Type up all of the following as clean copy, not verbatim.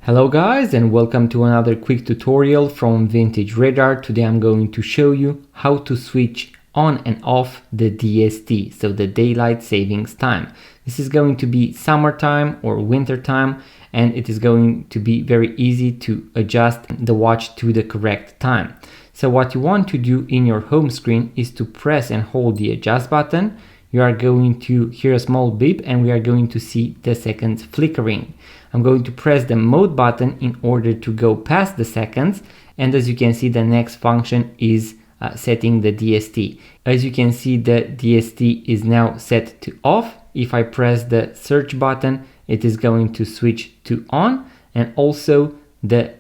Hello guys, and welcome to another quick tutorial from Vintage Radar. Today I'm going to show you how to switch on and off the DST, so the daylight savings time. This is going to be summertime or winter time, and it is going to be very easy to adjust the watch to the correct time. So what you want to do in your home screen is to press and hold the adjust button. You are going to hear a small beep and we are going to see the seconds flickering. I'm going to press the mode button in order to go past the seconds, and as you can see, the next function is setting the DST. As you can see, the DST is now set to off. If I press the search button, it is going to switch to on, and also the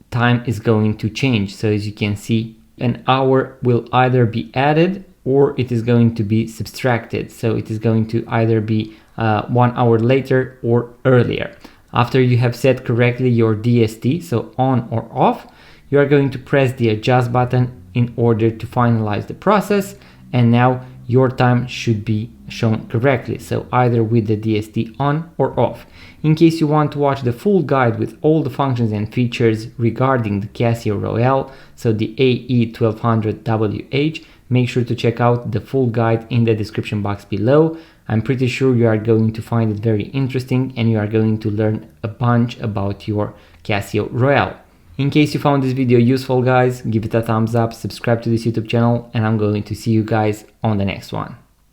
time is going to change. So as you can see, an hour will either be added or it is going to be subtracted. So it is going to either be 1 hour later or earlier. After you have set correctly your DST, so on or off, you are going to press the adjust button in order to finalize the process, and now your time should be shown correctly, so either with the DST on or off. In case you want to watch the full guide with all the functions and features regarding the Casio Royale, so the AE-1200WH, make sure to check out the full guide in the description box below. I'm pretty sure you are going to find it very interesting and you are going to learn a bunch about your Casio Royale. In case you found this video useful guys, give it a thumbs up, subscribe to this YouTube channel, and I'm going to see you guys on the next one.